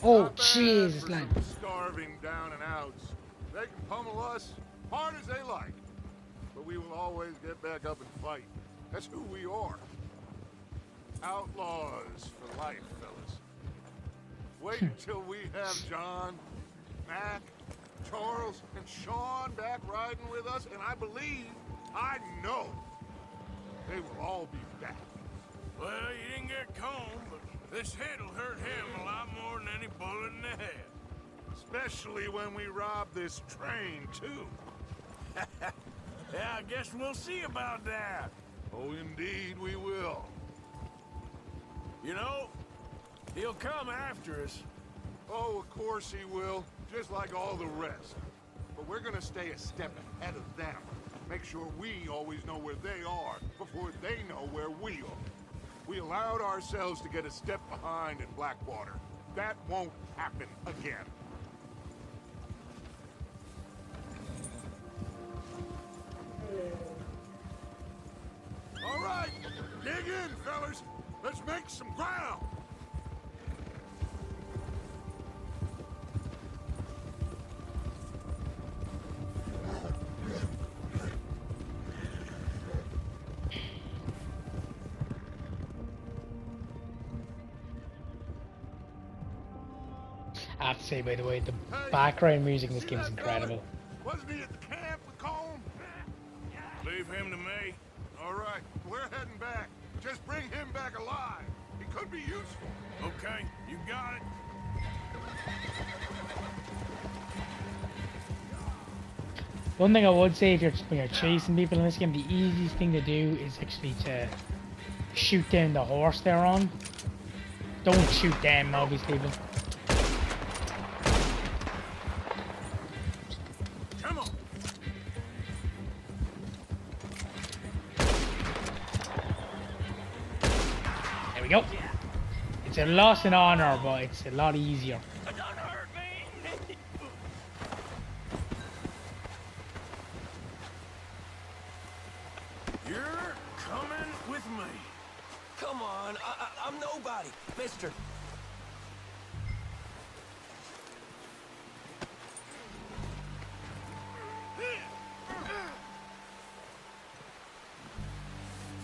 Oh, Not bad Jesus, for lad. some starving down and outs. They can pummel us hard as they like, but we will always get back up and fight. That's who we are. Outlaws for life, fellas. Wait until we have John, Mac, Charles, and Sean back riding with us, and I know, they will all be back. Well, you didn't get Combe, but this hit'll hurt him a lot more than any bullet in the head. Especially when we rob this train, too. Yeah, I guess we'll see about that. Oh, indeed we will. You know, he'll come after us. Oh, of course he will, just like all the rest. But we're gonna stay a step ahead of them. Make sure we always know where they are before they know where we are. We allowed ourselves to get a step behind in Blackwater. That won't happen again. All right, dig in, fellas. Let's make some ground. I have to say, by the way, the background music in this See game is that fella? incredible. Wasn't he at the camp with Colm? Leave him to me. All right, we're heading back. Just bring him back alive. He could be useful. Okay, you got it. One thing I would say, if when you're chasing people in this game, the easiest thing to do is actually to shoot down the horse they're on. Don't shoot them, obviously, but Come on. there we go. It's a loss in honor, but it's a lot easier. Don't hurt me. You're coming with me. Come on, I'm nobody, mister.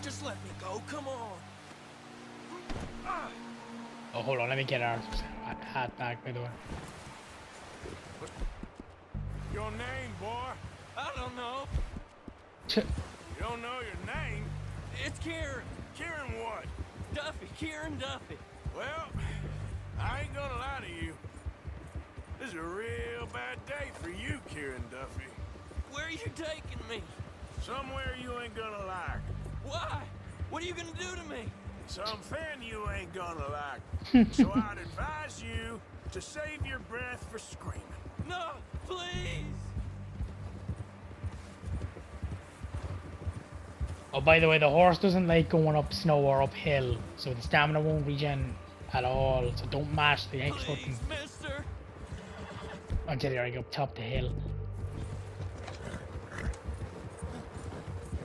Just let me go, come on. Oh, hold on, let me get our hat back, by the way. Your name, boy? I don't know. You don't know your name? It's Kieran. Kieran what? Duffy, Kieran Duffy. Well, I ain't gonna lie to you. This is a real bad day for you, Kieran Duffy. Where are you taking me? Somewhere you ain't gonna like. Why? What are you gonna do to me? Something you ain't gonna like. So I'd advise you to save your breath for screaming. No, please. Oh, by the way, the horse doesn't like going up snow or uphill, so the stamina won't regen at all. So don't mash the X button Please, mister. until you go up top the hill.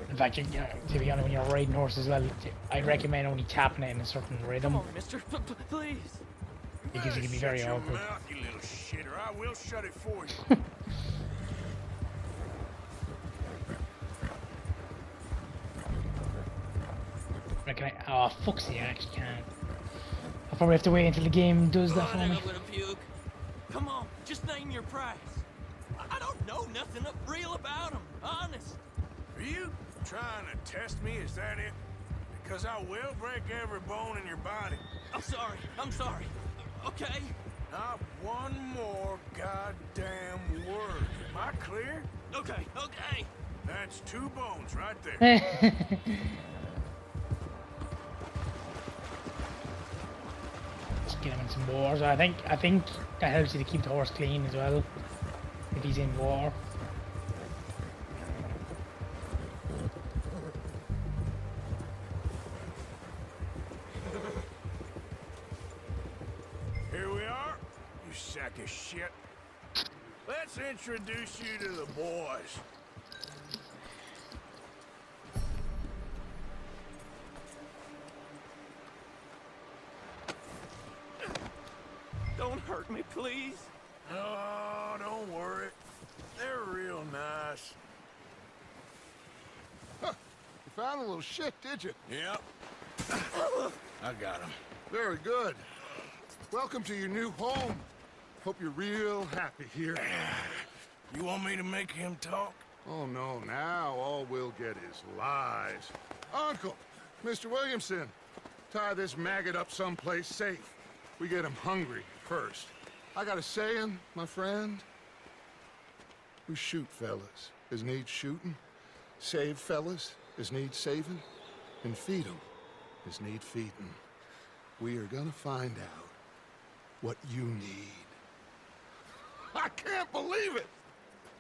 In fact, to be honest, when you're riding horses as well, I'd recommend only tapping it in a certain rhythm, Come on, mister. Please. because it can be very Shut your awkward. mouth, you little shitter. I will shut it for you. Reckon oh, fuck's sake, I actually can't. I'll probably have to wait until the game does that Oh, for I'm me. gonna puke. Come on, just name your price. I don't know nothing real about him, honest. Are you trying to test me? Is that it? Because I will break every bone in your body. I'm sorry. Okay? Not one more goddamn word. Am I clear? Okay. That's 2 bones right there. Just get him in some wars. I think that helps you to keep the horse clean as well, if he's in war. Here we are, you sack of shit. Let's introduce you to the boys. Don't hurt me, please? Oh, don't worry. They're real nice. Huh. You found a little shit, did you? Yep. I got him. Very good. Welcome to your new home. Hope you're real happy here. You want me to make him talk? Oh, no, now all we'll get is lies. Uncle, Mr. Williamson, tie this maggot up someplace safe. We get him hungry first. I got a saying, my friend. We shoot fellas as need shooting, save fellas as need saving, and feed 'em as need feeding. We are gonna find out what you need. I can't believe it!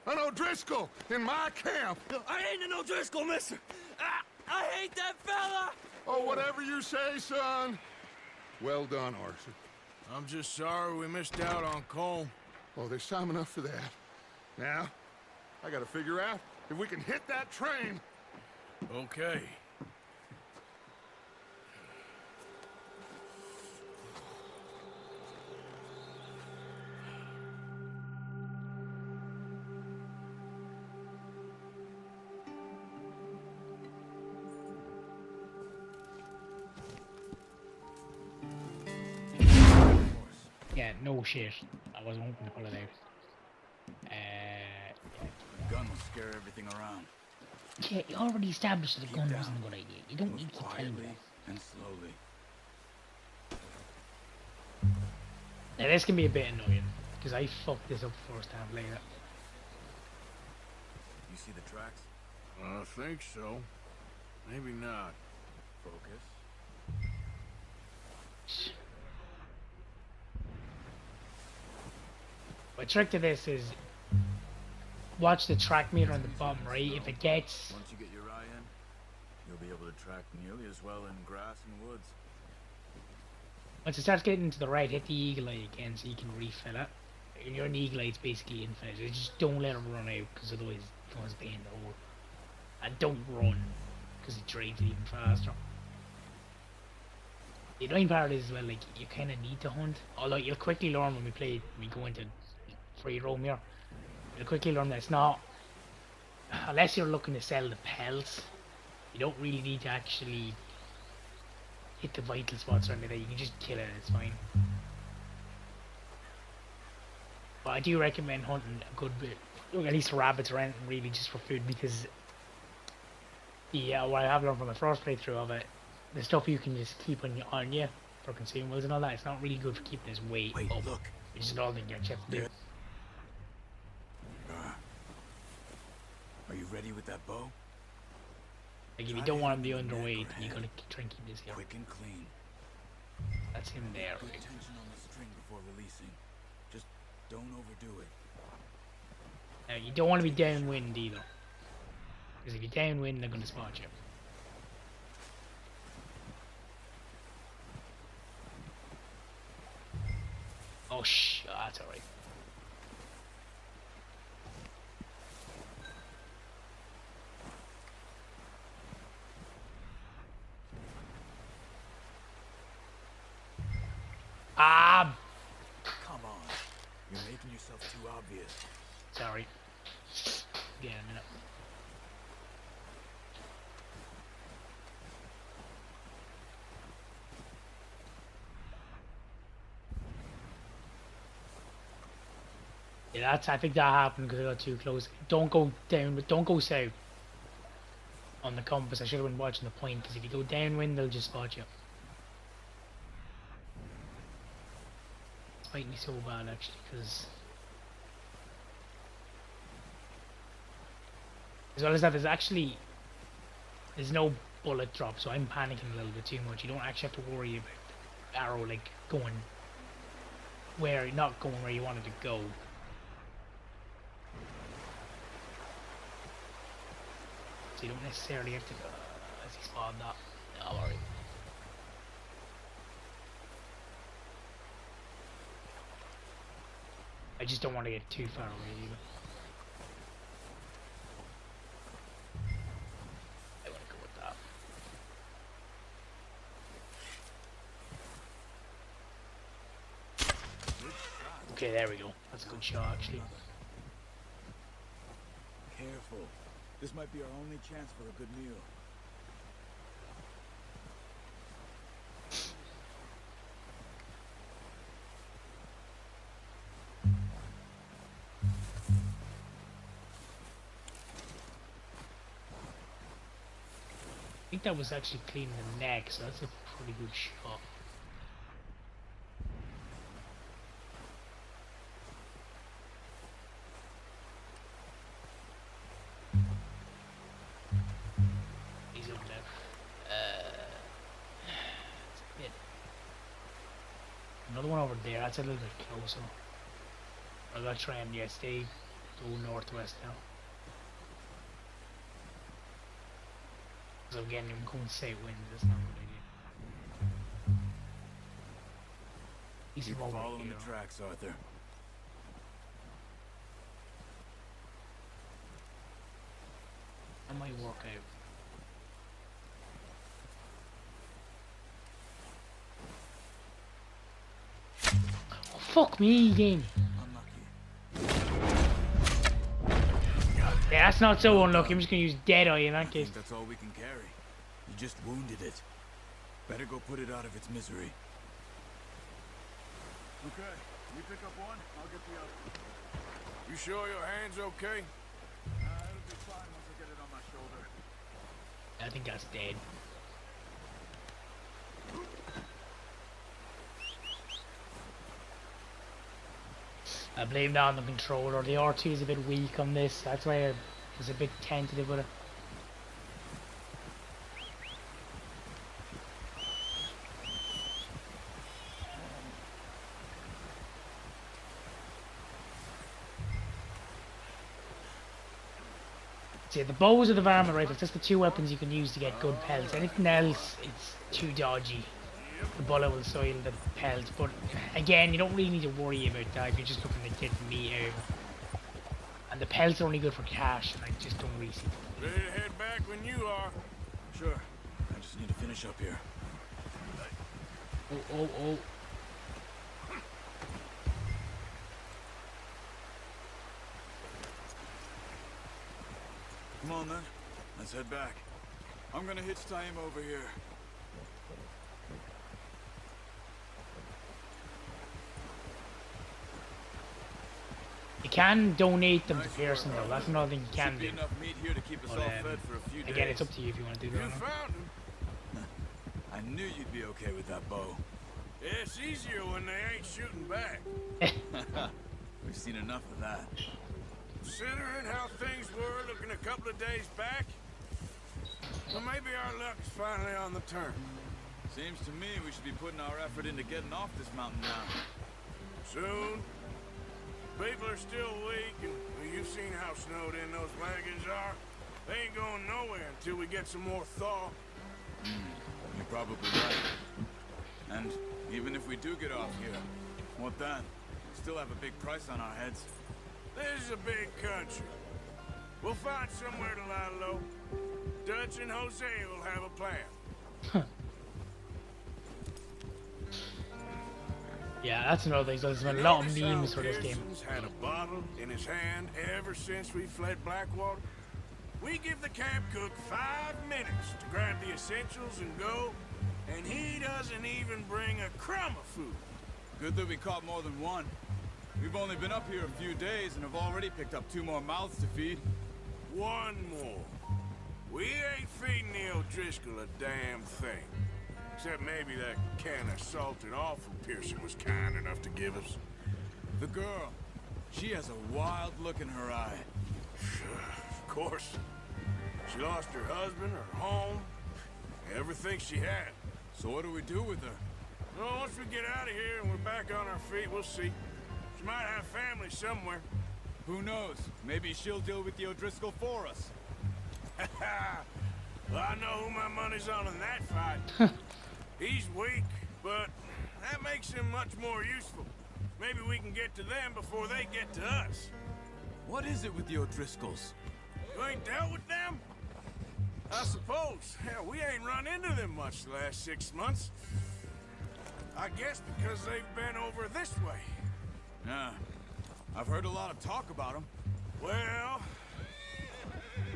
An O'Driscoll in my camp! I ain't an O'Driscoll, mister! I hate that fella! Oh, whatever you say, son. Well done, Arthur. I'm just sorry we missed out on Cole. Oh, there's time enough for that. Now, I gotta figure out if we can hit that train. Okay. Yeah, no shit. I wasn't hoping to pull it out. Yeah. Gun will scare everything around. Yeah, you already established that the gun wasn't a good idea. You don't need to keep telling me Quietly that. and slowly. Now this can be a bit annoying, because I fucked this up first time later. You see the tracks? I think so. Maybe not. Focus. The trick to this is watch the track meter on the bottom right. If it gets Once you get your eye in, you'll be able to track nearly as well in grass and woods. once it starts getting to the right, hit the eagle eye again so you can refill it. And your eagle eye is basically infinite. Just don't let it run out, because otherwise it goes behind the hole. And don't run, because it drains it even faster. The annoying part is, well, like, you kind of need to hunt. Although you'll quickly learn when we go into free roam here. You'll quickly learn that it's not, unless you're looking to sell the pelts, you don't really need to actually hit the vital spots or anything. You can just kill it, it's fine. But I do recommend hunting a good bit, at least rabbits or anything really, just for food, because what I have learned from the first playthrough of it, the stuff you can just keep on you for consumables and all that, it's not really good for keeping his weight Wait, up. look. Which is all thing you have to do. Are you ready with that bow? Like, if you don't want him to be underweight, you gotta try and keep this here. Quick and clean. That's him there. Put Right? tension on the string before releasing. Just don't overdo it. Now, you don't want to be downwind either. Because if you're downwind, they're gonna spot you. Oh, that's alright. Come on. You're making yourself too obvious. Sorry. Yeah, a minute. Yeah, I think that happened because I got too close. Don't go down, but don't go south on the compass. I should have been watching the point, because if you go downwind, they'll just spot you. This might be so bad actually, because as well as that, there's no bullet drop, so I'm panicking a little bit too much. You don't actually have to worry about the arrow like not going where you wanted to go. So you don't necessarily have to go. As he spawned that. No, alright. I just don't want to get too far away either. I want to go with that. Good Okay, there we go. That's a good shot, actually. Careful. This might be our only chance for a good meal. I think that was actually cleaning the neck, so that's a pretty good shot. He's up there. It's a bit. Another one over there. That's a little bit closer. I'm gonna try and stay go northwest now. So again, I'm going to say wind. That's not a good idea. He's Keep from over following here. the tracks, Arthur. That might work out. Oh, fuck me, game. Unlucky. Yeah, that's not so unlucky. I'm just gonna use Deadeye in that I case. think that's all we can carry. You just wounded it. Better go put it out of its misery. Okay, you pick up one, I'll get the other. You sure your hand's okay? It'll be fine once I get it on my shoulder. I think that's dead. I blame that on the controller. The R2 is a bit weak on this. That's why I was a bit tentative with it. See, the bows or the varmint rifles, just the two weapons you can use to get good pelts. Anything else, it's too dodgy. The bullet will soil the pelts, but again, you don't really need to worry about that if you're just looking to get meat out. And the pelts are only good for cash, and I just don't really see. Ready to head back when you are. Sure. I just need to finish up here. Oh. Come on then. Let's head back. I'm gonna hitch tie him over here. You can donate them to Pearson though, that's another thing you can Should be do. enough meat here to keep us But, all fed for a few days. again, it's up to you if you want to do You that. found him. I knew you'd be okay with that bow. Yeah, it's easier when they ain't shooting back. We've seen enough of that. Considering how things were looking a couple of days back, well, maybe our luck is finally on the turn. Seems to me we should be putting our effort into getting off this mountain now. Soon. People are still weak, and well, you've seen how snowed in those wagons are. They ain't going nowhere until we get some more thaw. You're probably right. And even if we do get off here, what then? We still have a big price on our heads. This is a big country. We'll find somewhere to lie low. Dutch and Jose will have a plan. Yeah, that's another thing. So there's been a lot of Notice memes how for this game. Pearson's had a bottle in his hand ever since we fled Blackwater. We give the camp cook 5 minutes to grab the essentials and go, and he doesn't even bring a crumb of food. Good that we caught more than one. We've only been up here a few days and have already picked up 2 more mouths to feed. One more. We ain't feeding the O'Driscoll a damn thing. Except maybe that can of salted offal Pearson was kind enough to give us. The girl, she has a wild look in her eye. Of course. She lost her husband, her home, everything she had. So what do we do with her? Well, once we get out of here and we're back on our feet, we'll see. She might have family somewhere. Who knows? Maybe she'll deal with the O'Driscoll for us. Well, I know who my money's on in that fight. He's weak, but that makes him much more useful. Maybe we can get to them before they get to us. What is it with the O'Driscolls? You ain't dealt with them? I suppose. Hell, we ain't run into them much the last 6 months. I guess because they've been over this way. Yeah. I've heard a lot of talk about them. Well,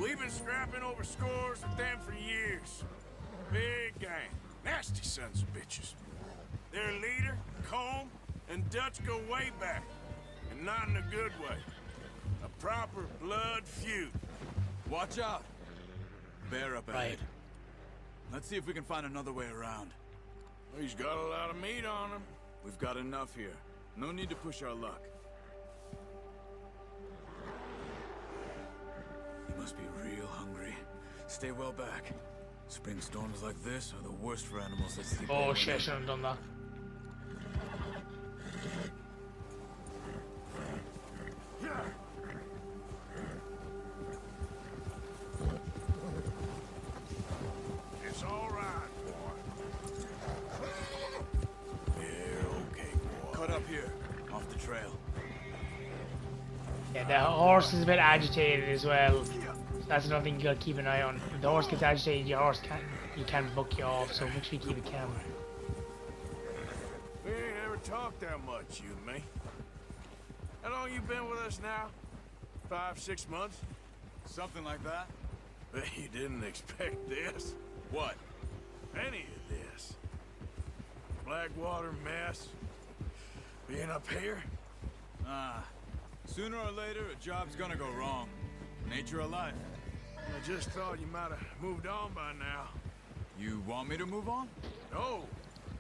we've been scrapping over scores with them for years. Big gang. Nasty sons of bitches. Their leader, Combe, and Dutch go way back. And not in a good way. A proper blood feud. Watch out. Bear up ahead. Right. Let's see if we can find another way around. He's got a lot of meat on him. We've got enough here. No need to push our luck. You must be real hungry. Stay well back. Spring storms like this are the worst for animals that sleep. Oh shit, I shouldn't have done that. It's all right, boy. Yeah, okay, boy. Cut up here, off the trail. Yeah, the horse is a bit agitated as well. So that's another thing you gotta keep an eye on. If the horse gets agitated, your horse can buck you off, so make sure you keep it calm. We ain't ever talked that much, you and me. How long you been with us now? 5, 6 months? Something like that? Bet you didn't expect this. What? Any of this. Blackwater mess. Being up here? Sooner or later, a job's gonna go wrong. Nature of life. I just thought you might have moved on by now. You want me to move on? No.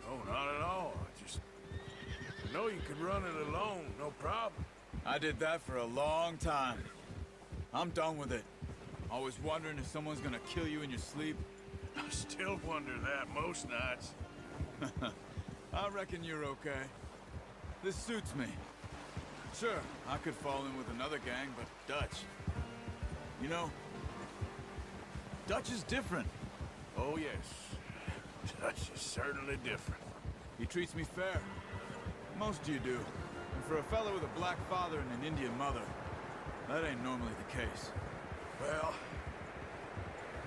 No, not at all. I just know you could run it alone, no problem. I did that for a long time. I'm done with it. Always wondering if someone's gonna kill you in your sleep. I still wonder that most nights. I reckon you're okay. This suits me. Sure, I could fall in with another gang, but Dutch... You know, Dutch is different. Oh, yes. Dutch is certainly different. He treats me fair. Most of you do. And for a fellow with a black father and an Indian mother, that ain't normally the case. Well,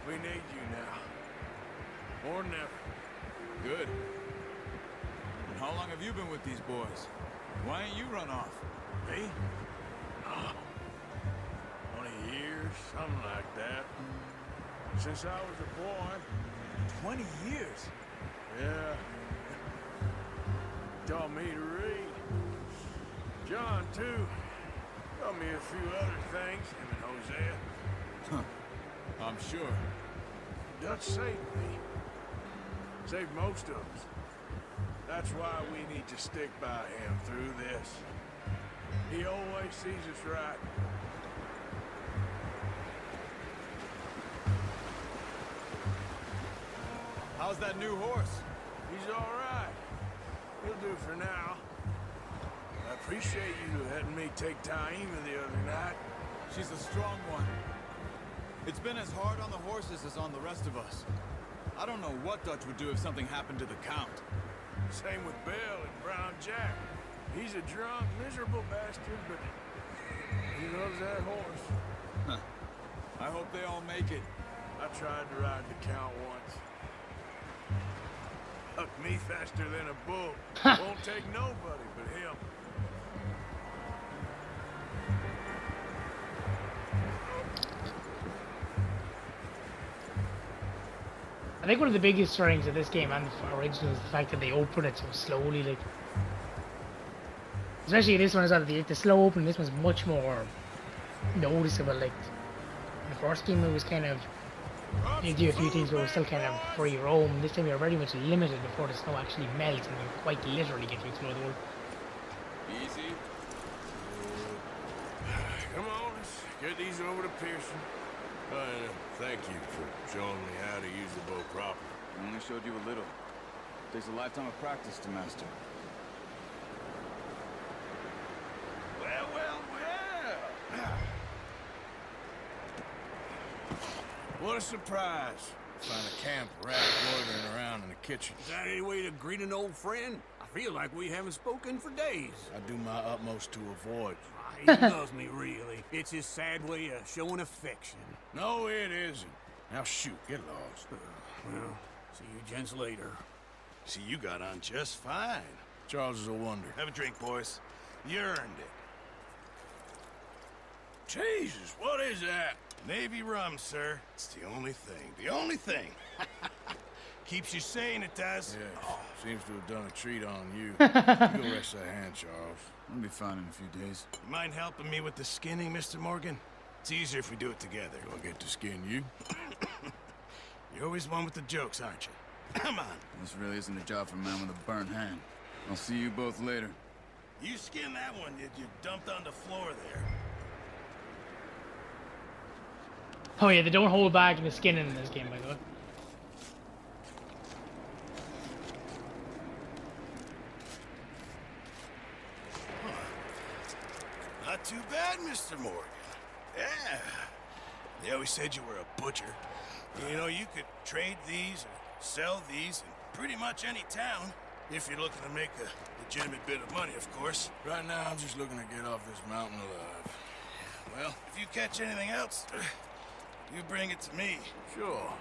we need you now. More than ever. Good. And how long have you been with these boys? Why ain't you run off? Me? Oh, 20 years, something like that. Since I was a boy. 20 years? Yeah. Taught me to read. John, too. Taught me a few other things, him and Hosea. Huh. I'm sure. Dutch saved me. Saved most of us. That's why we need to stick by him through this. He always sees us right. How's that new horse? He's all right. He'll do for now. I appreciate you letting me take Taima the other night. She's a strong one. It's been as hard on the horses as on the rest of us. I don't know what Dutch would do if something happened to the Count. Same with Bill and Brown Jack. He's a drunk, miserable bastard, but he loves that horse. Huh. I hope they all make it. I tried to ride the Count once. Hucked me faster than a bull. Won't take nobody but him. I think one of the biggest strengths of this game and the original is the fact that they open it so slowly, like. Especially this one as well, the slow open, this one's much more noticeable, like. In the first game it was kind of, you do a few things but it was still kind of free roam. This time you're very much limited before the snow actually melts and you quite literally get to explore the world. Easy. Come on, let's get these over to Pearson. Thank you for showing me how to use the bow properly. I only showed you a little. Takes a lifetime of practice to master. Well, well, well. What a surprise. Find a camp rat loitering around in the kitchen. Is that any way to greet an old friend? I feel like we haven't spoken for days. I do my utmost to avoid. He loves me, really. It's his sad way of showing affection. No, it isn't. Now shoot, get lost. Well, see you gents later. See, you got on just fine. Charles is a wonder. Have a drink, boys. You earned it. Jesus, what is that? Navy rum, sir. It's the only thing. The only thing. Keeps you sane, it does. Yeah, seems to have done a treat on you. You go rest that hand, Charles. I'll be fine in a few days. You mind helping me with the skinning, Mr. Morgan? It's easier if we do it together. Do I get to skin you? You're always one with the jokes, aren't you? Come on. This really isn't a job for a man with a burnt hand. I'll see you both later. You skinned that one you dumped on the floor there. Oh yeah, they don't hold back in the skinning in this game, by the way. Not too bad, Mr. Morgan. Yeah. They always said you were a butcher. You know, you could trade these or sell these in pretty much any town. If you're looking to make a legitimate bit of money, of course. Right now, I'm just looking to get off this mountain alive. Well, if you catch anything else, you bring it to me. Sure.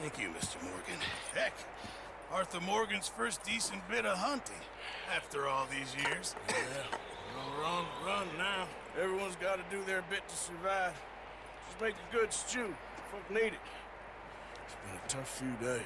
Thank you, Mr. Morgan. Heck, Arthur Morgan's first decent bit of hunting after all these years. Yeah. Run now. Everyone's got to do their bit to survive. Just make a good stew. Folk need it. It's been a tough few days.